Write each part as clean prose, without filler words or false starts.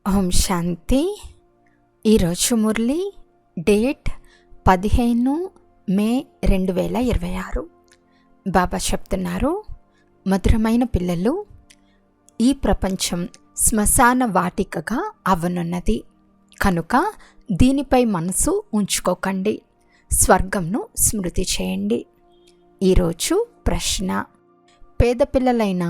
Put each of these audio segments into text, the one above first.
ఓం శాంతి. ఈరోజు మురళి డేట్ 15 మే 2026. బాబా చెప్తున్నారు, మధురమైన పిల్లలు, ఈ ప్రపంచం శ్మశాన వాటికగా అవ్వనున్నది కనుక దీనిపై మనసు ఉంచుకోకండి, స్వర్గంను స్మృతి చేయండి. ఈరోజు ప్రశ్న: పేద పిల్లలైన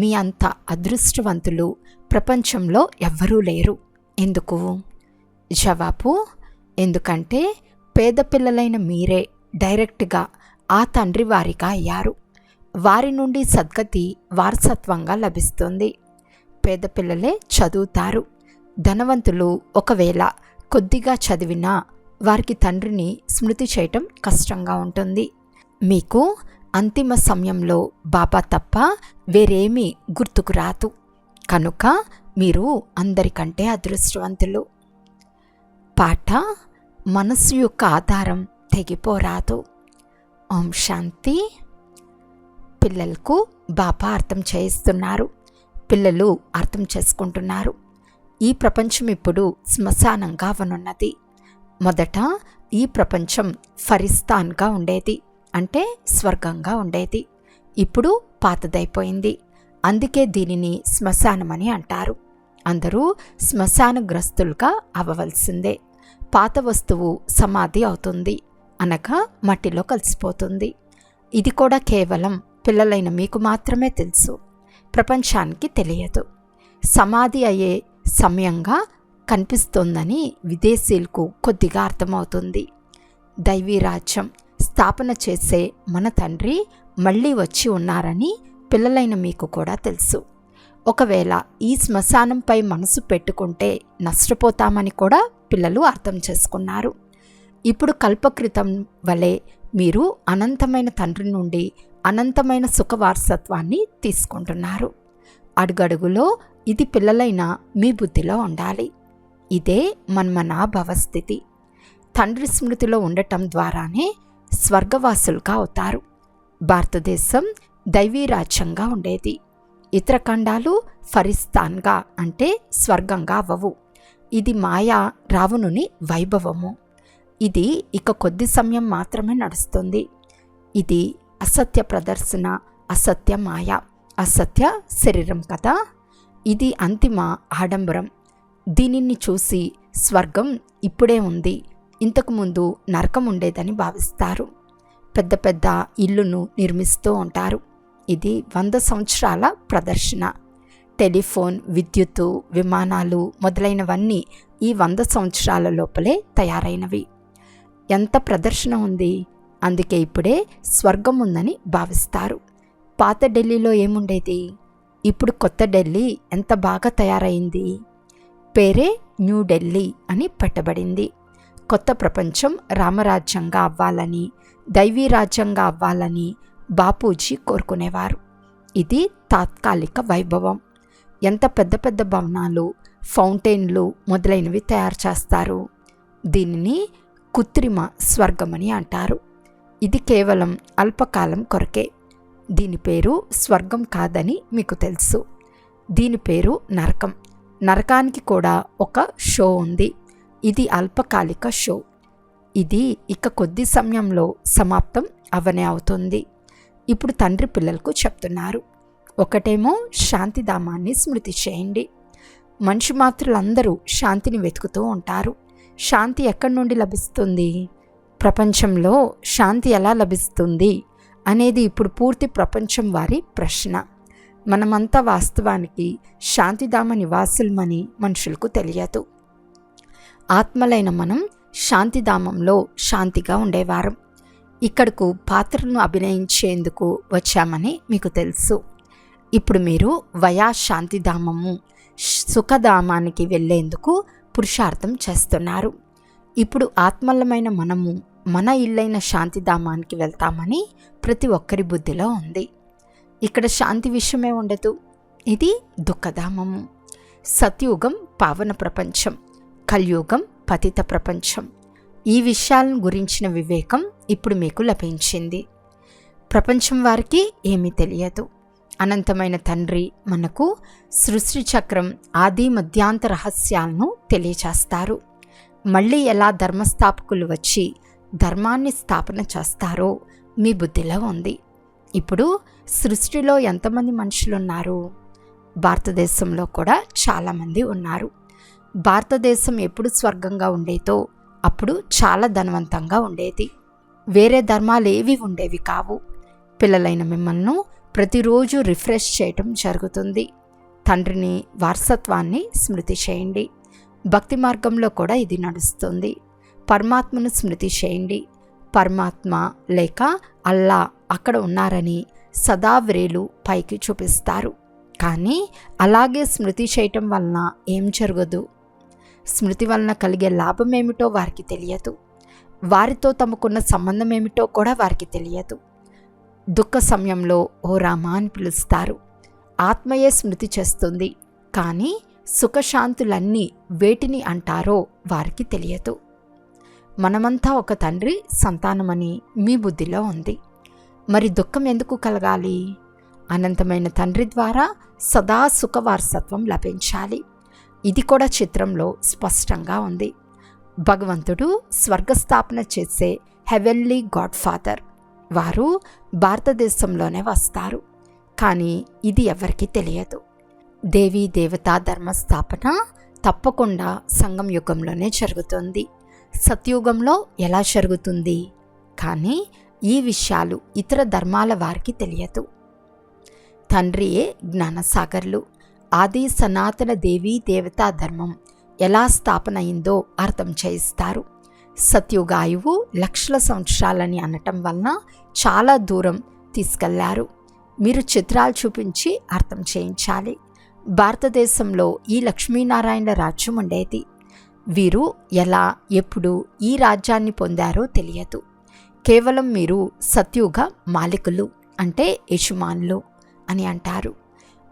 మీ అంత అదృష్టవంతులు ప్రపంచంలో ఎవ్వరూ లేరు. ఎందుకు? జవాబు: ఎందుకంటే పేద పిల్లలైన మీరే డైరెక్ట్గా ఆ తండ్రి వారిగా అయ్యారు. వారి నుండి సద్గతి వారసత్వంగా లభిస్తుంది. పేద పిల్లలే చదువుతారు. ధనవంతులు ఒకవేళ కొద్దిగా చదివినా వారికి తండ్రిని స్మృతి చేయటం కష్టంగా ఉంటుంది. మీకు అంతిమ సమయంలో బాబా తప్ప వేరేమీ గుర్తుకు రాదు కనుక మీరు అందరికంటే అదృష్టవంతులు. పాట: మనస్సు యొక్క ఆధారం తెగిపోరాదు. ఓం శాంతి. పిల్లలకు బాబా అర్థం చేయిస్తున్నారు. పిల్లలు అర్థం చేసుకుంటున్నారు. ఈ ప్రపంచం ఇప్పుడు శ్మశానంగా అవనున్నది. మొదట ఈ ప్రపంచం ఫరిస్తాన్గా ఉండేది, అంటే స్వర్గంగా ఉండేది. ఇప్పుడు పాతదైపోయింది. అందుకే దీనిని శ్మశానమని అంటారు. అందరూ శ్మశానగ్రస్తులుగా అవ్వవలసిందే. పాత వస్తువు సమాధి అవుతుంది, అనగా మట్టిలో కలిసిపోతుంది. ఇది కూడా కేవలం పిల్లలైన మీకు మాత్రమే తెలుసు, ప్రపంచానికి తెలియదు. సమాధి అయ్యే సమయంగా కనిపిస్తోందని విదేశీయులకు కొద్దిగా అర్థమవుతుంది. దైవీ రాజ్యం స్థాపన చేసే మన తండ్రి మళ్ళీ వచ్చి ఉన్నారని పిల్లలైన మీకు కూడా తెలుసు. ఒకవేళ ఈ శ్మశానంపై మనసు పెట్టుకుంటే నష్టపోతామని కూడా పిల్లలు అర్థం చేసుకున్నారు. ఇప్పుడు కల్పకృతం వలె మీరు అనంతమైన తండ్రి నుండి అనంతమైన సుఖవారసత్వాన్ని తీసుకుంటున్నారు. అడుగడుగులో ఇది పిల్లలైన మీ బుద్ధిలో ఉండాలి. ఇదే మన్మనాభవ స్థితి. తండ్రి స్మృతిలో ఉండటం ద్వారానే స్వర్గవాసులుగా అవుతారు. భారతదేశం దైవీ రాజ్యంగా ఉండేది. ఇతర ఖండాలు ఫరిస్తాన్గా, అంటే స్వర్గంగా అవ్వవు. ఇది మాయా రావణుని వైభవము. ఇది ఇక కొద్ది సమయం మాత్రమే నడుస్తుంది. ఇది అసత్య ప్రదర్శన, అసత్య మాయ, అసత్య శరీరం కదా. ఇది అంతిమ ఆడంబరం. దీనిని చూసి స్వర్గం ఇప్పుడే ఉంది, ఇంతకుముందు నరకం ఉండేదని భావిస్తారు. పెద్ద పెద్ద ఇల్లును నిర్మిస్తూ ఉంటారు. ఇది 100 సంవత్సరాల ప్రదర్శన. టెలిఫోన్, విద్యుత్తు, విమానాలు మొదలైనవన్నీ ఈ 100 సంవత్సరాల లోపలే తయారైనవి. ఎంత ప్రదర్శన ఉంది. అందుకే ఇప్పుడే స్వర్గం ఉందని భావిస్తారు. పాత ఢిల్లీలో ఏముండేది? ఇప్పుడు కొత్త ఢిల్లీ ఎంత బాగా తయారైంది. పేరే న్యూఢిల్లీ అని పెట్టబడింది. కొత్త ప్రపంచం రామరాజ్యంగా అవ్వాలని, దైవీ రాజ్యంగా అవ్వాలని బాపూజీ కోరుకునేవారు. ఇది తాత్కాలిక వైభవం. ఎంత పెద్ద పెద్ద భవనాలు, ఫౌంటైన్లు మొదలైనవి తయారు చేస్తారు. దీనిని కృత్రిమ స్వర్గమని అంటారు. ఇది కేవలం అల్పకాలం కొరకే. దీని పేరు స్వర్గం కాదని మీకు తెలుసు. దీని పేరు నరకం. నరకానికి కూడా ఒక షో ఉంది. ఇది అల్పకాలిక షో. ఇది ఇక కొద్ది సమయంలో సమాప్తం అవనే అవుతుంది. ఇప్పుడు తండ్రి పిల్లలకు చెప్తున్నారు, ఒకటేమో శాంతిధామాన్ని స్మృతి చేయండి. మనిషి మాత్రులందరూ శాంతిని వెతుకుతూ ఉంటారు. శాంతి ఎక్కడి నుండి లభిస్తుంది? ప్రపంచంలో శాంతి ఎలా లభిస్తుంది అనేది ఇప్పుడు పూర్తి ప్రపంచం వారి ప్రశ్న. మనమంతా వాస్తవానికి శాంతిధామ నివాసులమని మనుషులకు తెలియదు. ఆత్మలైన మనం శాంతిధామంలో శాంతిగా ఉండేవారం. ఇక్కడకు పాత్రను అభినయించేందుకు వచ్చామని మీకు తెలుసు. ఇప్పుడు మీరు వయా శాంతిధామము, సుఖధామానికి వెళ్ళేందుకు పురుషార్థం చేస్తున్నారు. ఇప్పుడు ఆత్మలమైన మనము మన ఇల్లైన శాంతిధామానికి వెళ్తామని ప్రతి ఒక్కరి బుద్ధిలో ఉంది. ఇక్కడ శాంతి విషయమే ఉండదు. ఇది దుఃఖధామము. సత్యుగం పావన ప్రపంచం, కలియుగం పతిత ప్రపంచం. ఈ విషయాలను గురించిన వివేకం ఇప్పుడు మీకు లభించింది. ప్రపంచం వారికి ఏమీ తెలియదు. అనంతమైన తండ్రి మనకు సృష్టి చక్రం ఆది మధ్యాంత రహస్యాలను తెలియచేస్తారు. మళ్ళీ ఎలా ధర్మస్థాపకులు వచ్చి ధర్మాన్ని స్థాపన చేస్తారో మీ బుద్ధిలో ఉంది. ఇప్పుడు సృష్టిలో ఎంతమంది మనుషులున్నారు? భారతదేశంలో కూడా చాలామంది ఉన్నారు. భారతదేశం ఎప్పుడు స్వర్గంగా ఉండేదో అప్పుడు చాలా ధనవంతంగా ఉండేది. వేరే ధర్మాలు ఏవి ఉండేవి కావు. పిల్లలైన మిమ్మల్ని ప్రతిరోజు రిఫ్రెష్ చేయటం జరుగుతుంది. తండ్రిని, వారసత్వాన్ని స్మృతి చేయండి. భక్తి మార్గంలో కూడా ఇది నడుస్తుంది. పరమాత్మను స్మృతి చేయండి. పరమాత్మ లేక అల్లా అక్కడ ఉన్నారని సదా వ్రేలు పైకి చూపిస్తారు. కానీ అలాగే స్మృతి చేయటం వలన ఏం జరగదు. స్మృతి వలన కలిగే లాభం ఏమిటో వారికి తెలియదు. వారితో తమకున్న సంబంధం ఏమిటో కూడా వారికి తెలియదు. దుఃఖ సమయంలో ఓ రామా అని పిలుస్తారు. ఆత్మయే స్మృతి చేస్తుంది. కానీ సుఖశాంతులన్నీ వేటిని అంటారో వారికి తెలియదు. మనమంతా ఒక తండ్రి సంతానమని మీ బుద్ధిలో ఉంది. మరి దుఃఖం ఎందుకు కలగాలి? అనంతమైన తండ్రి ద్వారా సదా సుఖవారసత్వం లభించాలి. ఇది కూడా చిత్రంలో స్పష్టంగా ఉంది. భగవంతుడు స్వర్గస్థాపన చేసే హెవెన్లీ గాడ్ ఫాదర్. వారు భారతదేశంలోనే వస్తారు. కానీ ఇది ఎవరికీ తెలియదు. దేవీ దేవతా ధర్మస్థాపన తప్పకుండా సంగం యుగంలోనే జరుగుతుంది. సత్యుగంలో ఎలా జరుగుతుంది? కానీ ఈ విషయాలు ఇతర ధర్మాల వారికి తెలియదు. తండ్రియే జ్ఞానసాగర్లు. ఆది సనాతన దేవీ దేవతా ధర్మం ఎలా స్థాపన అయిందో అర్థం చేయిస్తారు. సత్యుగాయువు లక్షల సంవత్సరాలని అనటం వలన చాలా దూరం తీసుకెళ్లారు. మీరు చిత్రాలు చూపించి అర్థం చేయించాలి. భారతదేశంలో ఈ లక్ష్మీనారాయణ రాజ్యం ఉండేది. వీరు ఎలా ఎప్పుడు ఈ రాజ్యాన్ని పొందారో తెలియదు. కేవలం మీరు సత్యుగ మాలికులు అంటే యజమానులు అని అంటారు.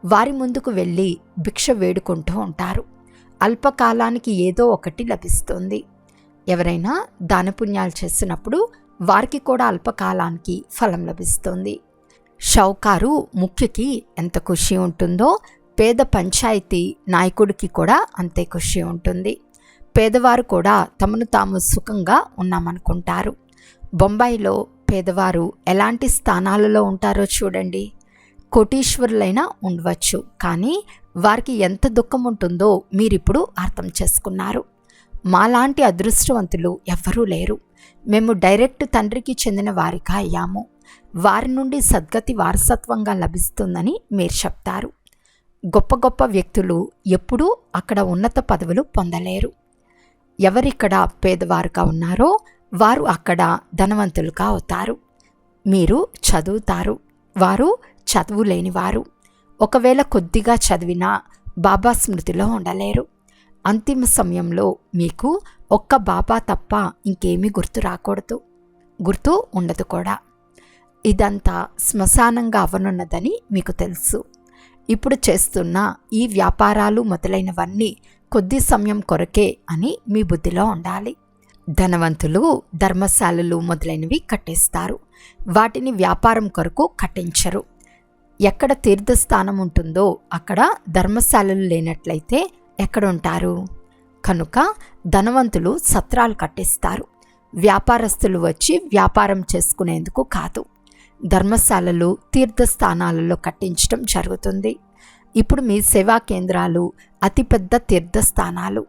వారి ముందుకు వెళ్ళి భిక్ష వేడుకుంటూ ఉంటారు. అల్పకాలానికి ఏదో ఒకటి లభిస్తుంది. ఎవరైనా దానపుణ్యాలు చేసినప్పుడు వారికి కూడా అల్పకాలానికి ఫలం లభిస్తుంది. షౌకారు ముఖ్యకి ఎంత ఖుషి ఉంటుందో పేద పంచాయతీ నాయకుడికి కూడా అంతే ఖుషి ఉంటుంది. పేదవారు కూడా తమను తాము సుఖంగా ఉన్నామనుకుంటారు. బొంబాయిలో పేదవారు ఎలాంటి స్థానాలలో ఉంటారో చూడండి. కోటీశ్వరులైనా ఉండవచ్చు, కానీ వారికి ఎంత దుఃఖం ఉంటుందో మీరిప్పుడు అర్థం చేసుకున్నారు. మాలాంటి అదృష్టవంతులు ఎవ్వరూ లేరు. మేము డైరెక్ట్ తండ్రికి చెందిన వారిగా అయ్యాము. వారి నుండి సద్గతి వారసత్వంగా లభిస్తుందని మీరు చెప్తారు. గొప్ప గొప్ప వ్యక్తులు ఎప్పుడూ అక్కడ ఉన్నత పదవులు పొందలేరు. ఎవరిక్కడ పేదవారుగా ఉన్నారో వారు అక్కడ ధనవంతులుగా అవుతారు. మీరు చదువుతారు, వారు చదువు లేనివారు. ఒకవేళ కొద్దిగా చదివినా బాబా స్మృతిలో ఉండలేరు. అంతిమ సమయంలో మీకు ఒక్క బాబా తప్ప ఇంకేమీ గుర్తు రాకూడదు, గుర్తు ఉండదు కూడా. ఇదంతా శ్మశానంగా అవనున్నదని మీకు తెలుసు. ఇప్పుడు చేస్తున్న ఈ వ్యాపారాలు మొదలైనవన్నీ కొద్ది సమయం కొరకే అని మీ బుద్ధిలో ఉండాలి. ధనవంతులు ధర్మశాలలు మొదలైనవి కట్టేస్తారు. వాటిని వ్యాపారం కొరకు కట్టించరు. ఎక్కడ తీర్థస్థానం ఉంటుందో అక్కడ ధర్మశాలలు లేనట్లయితే ఎక్కడ ఉంటారు? కనుక ధనవంతులు సత్రాలు కట్టిస్తారు. వ్యాపారస్తులు వచ్చి వ్యాపారం చేసుకునేందుకు కాదు. ధర్మశాలలు తీర్థస్థానాలలో కట్టించడం జరుగుతుంది. ఇప్పుడు మీ సేవా కేంద్రాలు అతిపెద్ద తీర్థస్థానాలు.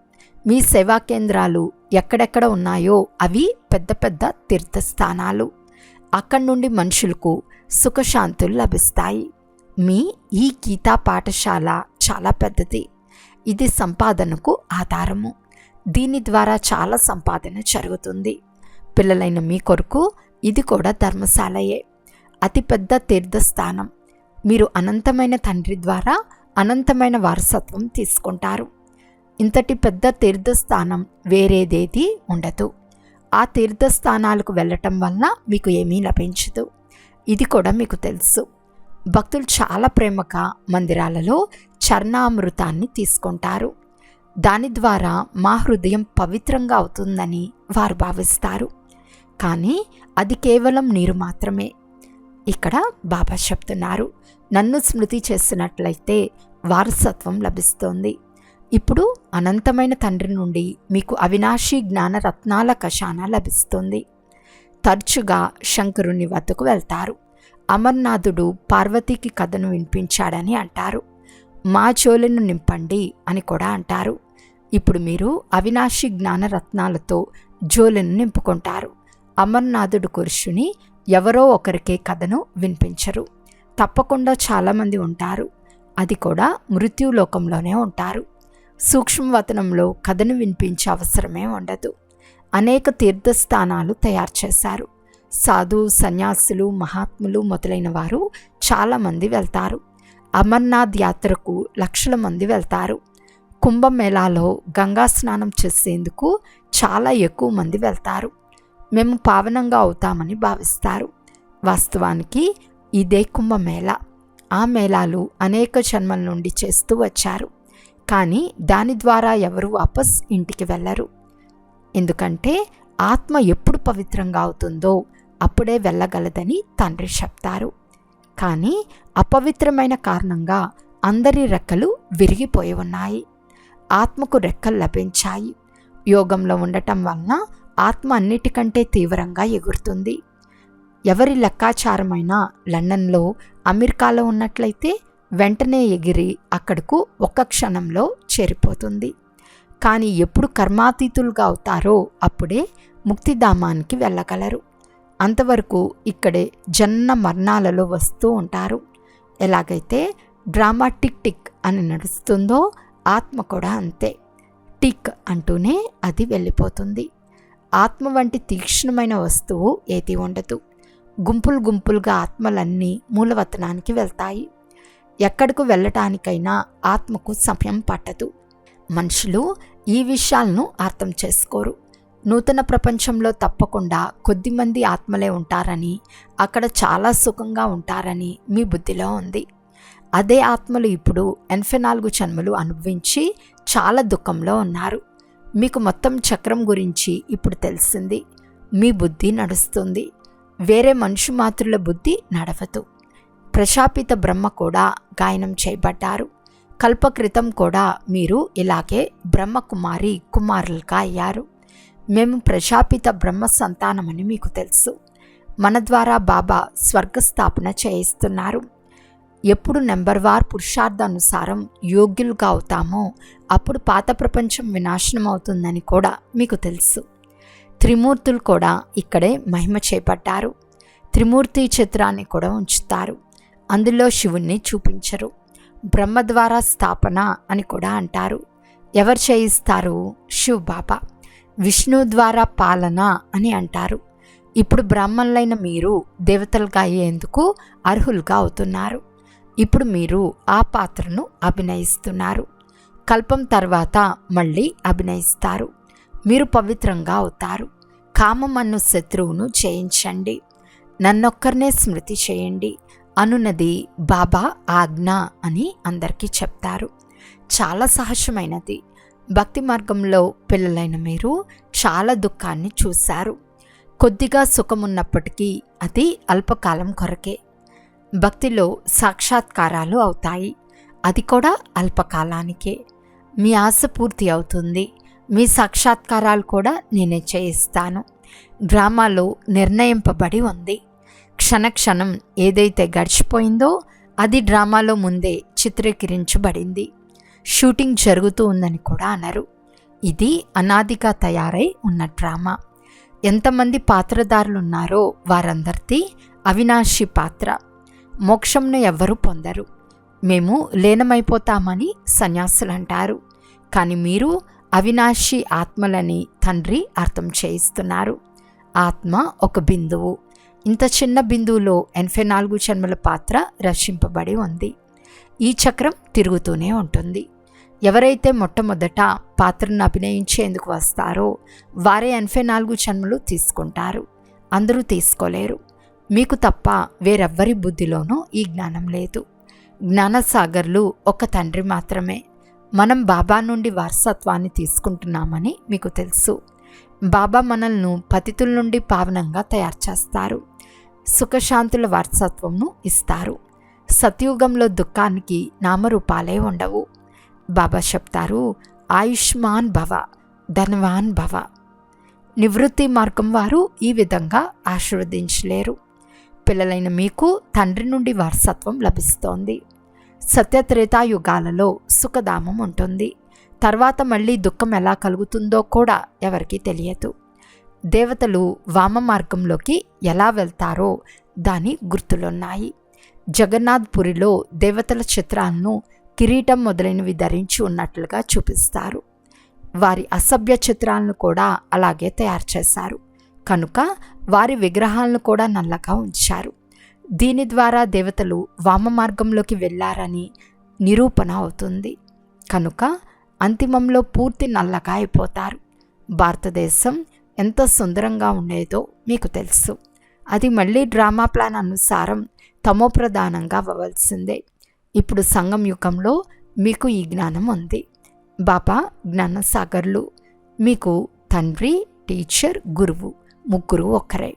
మీ సేవా కేంద్రాలు ఎక్కడెక్కడ ఉన్నాయో అవి పెద్ద పెద్ద తీర్థస్థానాలు. అక్కడి నుండి మనుషులకు సుఖశాంతులు లభిస్తాయి. మీ ఈ గీతా పాఠశాల చాలా పెద్దది. ఇది సంపాదనకు ఆధారము. దీని ద్వారా చాలా సంపాదన జరుగుతుంది. పిల్లలైన మీ కొరకు ఇది కూడా ధర్మశాలయే, అతిపెద్ద తీర్థస్థానం. మీరు అనంతమైన తండ్రి ద్వారా అనంతమైన వారసత్వం తీసుకుంటారు. ఇంతటి పెద్ద తీర్థస్థానం వేరేదేది ఉండదు. ఆ తీర్థస్థానాలకు వెళ్ళటం వలన మీకు ఏమీ లభించదు. ఇది కూడా మీకు తెలుసు. భక్తులు చాలా ప్రేమగా మందిరాలలో చరణామృతాన్ని తీసుకుంటారు. దాని ద్వారా మా హృదయం పవిత్రంగా అవుతుందని వారు భావిస్తారు. కానీ అది కేవలం నీరు మాత్రమే. ఇక్కడ బాబా చెప్తున్నారు, నన్ను స్మృతి చేసినట్లయితే వారసత్వం లభిస్తోంది. ఇప్పుడు అనంతమైన తండ్రి నుండి మీకు అవినాశి జ్ఞాన రత్నాల ఖజానా లభిస్తుంది. తరచుగా శంకరుని వద్దకు వెళ్తారు. అమర్నాథుడు పార్వతీకి కథను వినిపించాడని అంటారు. మా చోలను నింపండి అని కూడా అంటారు. ఇప్పుడు మీరు అవినాశి జ్ఞాన రత్నాలతో జోలను నింపుకుంటారు. అమర్నాథుడు కూర్చుని ఎవరో ఒకరికే కథను వినిపించరు. తప్పకుండా చాలామంది ఉంటారు. అది కూడా మృత్యులోకంలోనే ఉంటారు. సూక్ష్మవతనంలో కథను వినిపించే అవసరమే ఉండదు. అనేక తీర్థస్థానాలు తయారు చేశారు. సాధు, సన్యాసులు, మహాత్ములు మొదలైన వారు చాలామంది వెళ్తారు. అమర్నాథ్ యాత్రకు లక్షల మంది వెళ్తారు. కుంభమేళాలో గంగా స్నానం చేసేందుకు చాలా ఎక్కువ మంది వెళ్తారు. మేము పావనంగా అవుతామని భావిస్తారు. వాస్తవానికి ఇదే కుంభమేళా. ఆ మేళాలు అనేక జన్మల నుండి చేస్తూ వచ్చారు. కానీ దాని ద్వారా ఎవరు వాపస్ ఇంటికి వెళ్ళరు. ఎందుకంటే ఆత్మ ఎప్పుడు పవిత్రంగా అవుతుందో అప్పుడే వెళ్ళగలదని తండ్రి చెప్తారు. కానీ అపవిత్రమైన కారణంగా అందరి రెక్కలు విరిగిపోయి ఉన్నాయి. ఆత్మకు రెక్కలు లభించాయి. యోగంలో ఉండటం వలన ఆత్మ అన్నిటికంటే తీవ్రంగా ఎగురుతుంది. ఎవరి లెక్కాచారమైన లండన్లో, అమెరికాలో ఉన్నట్లయితే వెంటనే ఎగిరి అక్కడకు ఒక్క క్షణంలో చేరిపోతుంది. కానీ ఎప్పుడు కర్మాతీతులుగా అవుతారో అప్పుడే ముక్తిధామానికి వెళ్ళగలరు. అంతవరకు ఇక్కడే జన్మ మరణాలలో వస్తూ ఉంటారు. ఎలాగైతే డ్రామా టిక్ టిక్ అని నడుస్తుందో ఆత్మ కూడా అంతే. టిక్ అంటూనే అది వెళ్ళిపోతుంది. ఆత్మ వంటి తీక్ష్ణమైన వస్తువు ఏది ఉండదు. గుంపులు గుంపులుగా ఆత్మలన్నీ మూలవతనానికి వెళ్తాయి. ఎక్కడకు వెళ్ళటానికైనా ఆత్మకు సమయం పట్టదు. మనుషులు ఈ విషయాలను అర్థం చేసుకోరు. నూతన ప్రపంచంలో తప్పకుండా కొద్దిమంది ఆత్మలే ఉంటారని, అక్కడ చాలా సుఖంగా ఉంటారని మీ బుద్ధిలో ఉంది. అదే ఆత్మలు ఇప్పుడు 84 జన్మలు అనుభవించి చాలా దుఃఖంలో ఉన్నారు. మీకు మొత్తం చక్రం గురించి ఇప్పుడు తెలిసింది. మీ బుద్ధి నడుస్తుంది. వేరే మనుషు మాతృల బుద్ధి నడవదు. ప్రజాపిత బ్రహ్మ కూడా గాయనం చేయబడ్డారు. కల్పక్రితం కూడా మీరు ఇలాగే బ్రహ్మకుమారి కుమారులుగా అయ్యారు. మేము ప్రజాపిత బ్రహ్మ సంతానమని మీకు తెలుసు. మన ద్వారా బాబా స్వర్గస్థాపన చేయిస్తున్నారు. ఎప్పుడు నెంబర్వార్ పురుషార్థానుసారం యోగ్యులుగా అవుతామో అప్పుడు పాత ప్రపంచం వినాశనం అవుతుందని కూడా మీకు తెలుసు. త్రిమూర్తులు కూడా ఇక్కడే మహిమ చేపట్టారు. త్రిమూర్తి చిత్రాన్ని కూడా ఉంచుతారు. అందులో శివుణ్ణి చూపించరు. బ్రహ్మ ద్వారా స్థాపన అని కూడా అంటారు. ఎవరు చేయిస్తారు? శివ్ బాబా. విష్ణు ద్వారా పాలన అని అంటారు. ఇప్పుడు బ్రాహ్మణులైన మీరు దేవతలుగా అయ్యేందుకు అర్హులుగా అవుతున్నారు. ఇప్పుడు మీరు ఆ పాత్రను అభినయిస్తున్నారు. కల్పం తర్వాత మళ్ళీ అభినయిస్తారు. మీరు పవిత్రంగా అవుతారు. కామం అన్న శత్రువును జయించండి. నన్నొక్కరినే స్మృతి చేయండి అనున్నది బాబా ఆజ్ఞ అని అందరికీ చెప్తారు. చాలా సహజమైనది. భక్తి మార్గంలో పిల్లలైన మీరు చాలా దుఃఖాన్ని చూశారు. కొద్దిగా సుఖమున్నప్పటికీ అది అల్పకాలం కొరకే. భక్తిలో సాక్షాత్కారాలు అవుతాయి. అది కూడా అల్పకాలానికే. మీ ఆశ పూర్తి అవుతుంది. మీ సాక్షాత్కారాలు కూడా నేనే చేయిస్తాను. డ్రామాలో నిర్ణయింపబడి ఉంది. క్షణక్షణం ఏదైతే గడిచిపోయిందో అది డ్రామాలో ముందే చిత్రీకరించబడింది. షూటింగ్ జరుగుతూ ఉందని కూడా అనరు. ఇది అనాదిగా తయారై ఉన్న డ్రామా. ఎంతమంది పాత్రధారులున్నారో వారందరిది అవినాశి పాత్ర. మోక్షంను ఎవ్వరూ పొందరు. మేము లీనమైపోతామని సన్యాసులు అంటారు. కానీ మీరు అవినాశి ఆత్మలని తండ్రి అర్థం చేయిస్తున్నారు. ఆత్మ ఒక బిందువు. ఇంత చిన్న బిందువులో 84 జన్మల పాత్ర రచింపబడి ఉంది. ఈ చక్రం తిరుగుతూనే ఉంటుంది. ఎవరైతే మొట్టమొదట పాత్రను అభినయించేందుకు వస్తారో వారే 84 జన్మలు తీసుకుంటారు. అందరూ తీసుకోలేరు. మీకు తప్ప వేరెవ్వరి బుద్ధిలోనూ ఈ జ్ఞానం లేదు. జ్ఞానసాగర్లు ఒక తండ్రి మాత్రమే. మనం బాబా నుండి వారసత్వాన్ని తీసుకుంటున్నామని మీకు తెలుసు. బాబా మనల్ని పతితుల నుండి పావనంగా తయారు చేస్తారు. సుఖశాంతుల వారసత్వంను ఇస్తారు. సత్యుగంలో దుఃఖానికి నామరూపాలే ఉండవు. బాబా చెప్తారు, ఆయుష్మాన్ భవ, ధనవాన్ భవ. నివృత్తి మార్గం వారు ఈ విధంగా ఆశీర్వదించలేరు. పిల్లలైన మీకు తండ్రి నుండి వారసత్వం లభిస్తోంది. సత్యత్రేతాయుగాలలో సుఖధామం ఉంటుంది. తర్వాత మళ్ళీ దుఃఖం ఎలా కలుగుతుందో కూడా ఎవరికీ తెలియదు. దేవతలు వామ మార్గంలోకి ఎలా వెళ్తారో దాని గుర్తులున్నాయి. జగన్నాథ్పురిలో దేవతల చిత్రాలను కిరీటం మొదలైనవి ధరించి ఉన్నట్లుగా చూపిస్తారు. వారి అసభ్య చిత్రాలను కూడా అలాగే తయారు చేశారు. కనుక వారి విగ్రహాలను కూడా నల్లగా ఉంచారు. దీని ద్వారా దేవతలు వామ మార్గంలోకి వెళ్ళారని నిరూపణ అవుతుంది. కనుక అంతిమంలో పూర్తి నల్లగా అయిపోతారు. భారతదేశం ఎంత సుందరంగా ఉండేదో మీకు తెలుసు. అది మళ్ళీ డ్రామా ప్లాన్ అనుసారం తమోప్రధానంగా అవ్వాల్సిందే. ఇప్పుడు సంగం యుగంలో మీకు ఈ జ్ఞానం ఉంది. బాబా జ్ఞానసాగర్లు. మీకు తండ్రి, టీచర్, గురువు ముగ్గురు ఒక్కరే.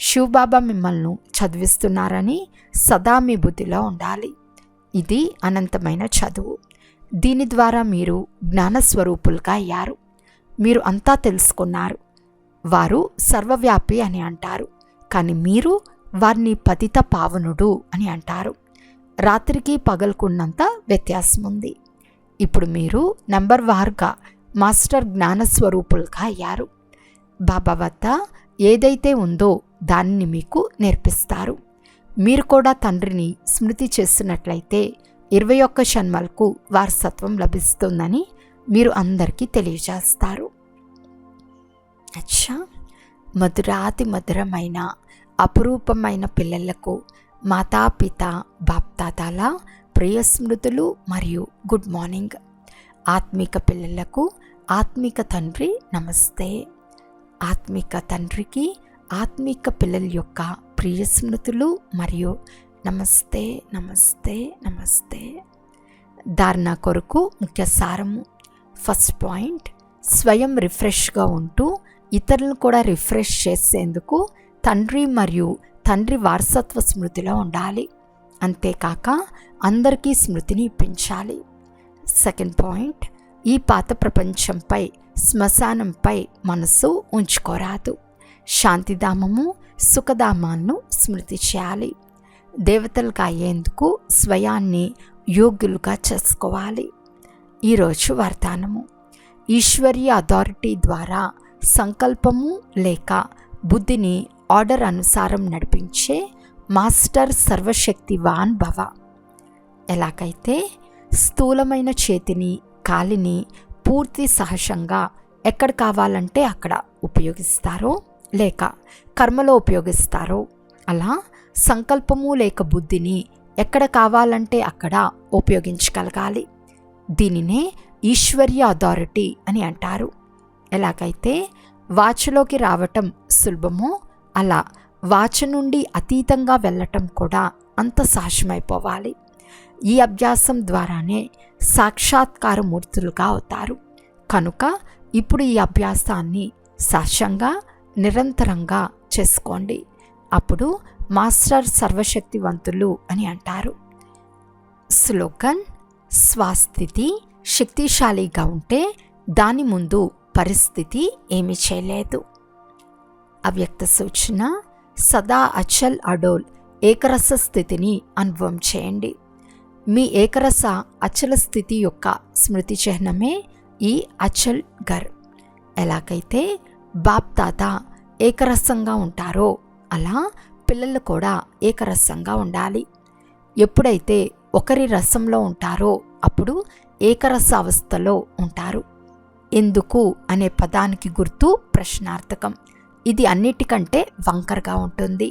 శివబాబా మిమ్మల్ని చదివిస్తున్నారని సదా మీ బుద్ధిలో ఉండాలి. ఇది అనంతమైన చదువు. దీని ద్వారా మీరు జ్ఞానస్వరూపులుగా అయ్యారు. మీరు అంతా తెలుసుకున్నారు. వారు సర్వవ్యాపి అని అంటారు, కానీ మీరు వారిని పతిత పావనుడు అని అంటారు. రాత్రికి పగలుకున్నంత వ్యత్యాసం ఉంది. ఇప్పుడు మీరు నంబర్ వారుగా మాస్టర్ జ్ఞానస్వరూపులుగా అయ్యారు. బాబా వద్ద ఏదైతే ఉందో దానిని మీకు నేర్పిస్తారు. మీరు కూడా తండ్రిని స్మృతి చేస్తున్నట్లయితే 21 జన్మలకు వారసత్వం లభిస్తుందని మీరు అందరికీ తెలియజేస్తారు. అచ్చా, మధురాతి మధురమైన అపురూపమైన పిల్లలకు మాతాపిత బాప్దాదాల ప్రియ స్మృతులు మరియు గుడ్ మార్నింగ్. ఆత్మిక పిల్లలకు ఆత్మిక తండ్రి నమస్తే. ఆత్మిక తండ్రికి ఆత్మిక పిల్లల యొక్క ప్రియ స్మృతులు మరియు నమస్తే నమస్తే నమస్తే. ధారణ కొరకు ముఖ్య సారము. ఫస్ట్ పాయింట్, స్వయం రిఫ్రెష్గా ఉంటూ ఇతరులను కూడా రిఫ్రెష్ చేసేందుకు తండ్రి మరియు తండ్రి వారసత్వ స్మృతిలో ఉండాలి. అంతేకాక అందరికీ స్మృతిని ఇప్పించాలి. సెకండ్ పాయింట్, ఈ పాత ప్రపంచంపై శ్మశానంపై మనసు ఉంచుకోరాదు. శాంతిధామము సుఖధామాన్ని స్మృతి చేయాలి. దేవతలుగా అయ్యేందుకు స్వయాన్ని యోగ్యులుగా చేసుకోవాలి. ఈరోజు వరదానము. ఈశ్వరీయ అథారిటీ ద్వారా సంకల్పము లేక బుద్ధిని ఆర్డర్ అనుసారం నడిపించే మాస్టర్ సర్వశక్తివాన్ భవ. ఎలాగైతే స్థూలమైన చేతిని కాలిని పూర్తి సహజంగా ఎక్కడ కావాలంటే అక్కడ ఉపయోగిస్తారో లేక కర్మలో ఉపయోగిస్తారో, అలా సంకల్పము లేక బుద్ధిని ఎక్కడ కావాలంటే అక్కడ ఉపయోగించగలగాలి. దీనినే ఈశ్వరీయ అథారిటీ అని అంటారు. ఎలాగైతే వాచలోకి రావటం సులభమో అలా వాచ నుండి అతీతంగా వెళ్ళటం కూడా అంత సహజమైపోవాలి. ఈ అభ్యాసం ద్వారానే సాక్షాత్కార మూర్తులుగా అవుతారు. కనుక ఇప్పుడు ఈ అభ్యాసాన్ని సహజంగా నిరంతరంగా చేసుకోండి. అప్పుడు మాస్టర్ సర్వశక్తివంతులు అని అంటారు. స్లోగన్: స్వస్థితి శక్తిశాలిగా ఉంటే దాని ముందు పరిస్థితి ఏమీ చేయలేదు. అవ్యక్త సూచన: సదా అచల్ అడోల్ ఏకరస స్థితిని అనుభవం చేయండి. మీ ఏకరస అచల స్థితి యొక్క స్మృతి చిహ్నమే ఈ అచల్ ఘర్. ఎలాగైతే బాప్ దాదా ఏకరసంగా ఉంటారో అలా పిల్లలు కూడా ఏకరసంగా ఉండాలి. ఎప్పుడైతే ఒకరి రసంలో ఉంటారో అప్పుడు ఏకరస అవస్థలో ఉంటారు. ఎందుకు అనే పదానికి గుర్తు ప్రశ్నార్థకం. ఇది అన్నిటికంటే వంకరగా ఉంటుంది.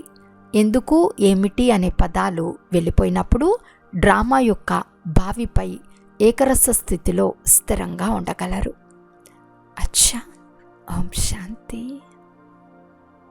ఎందుకు, ఏమిటి అనే పదాలు వెళ్ళిపోయినప్పుడు డ్రామా యొక్క భావిపై ఏకరస స్థితిలో స్థిరంగా ఉండగలరు. అచ్చా, ఓం శాంతి.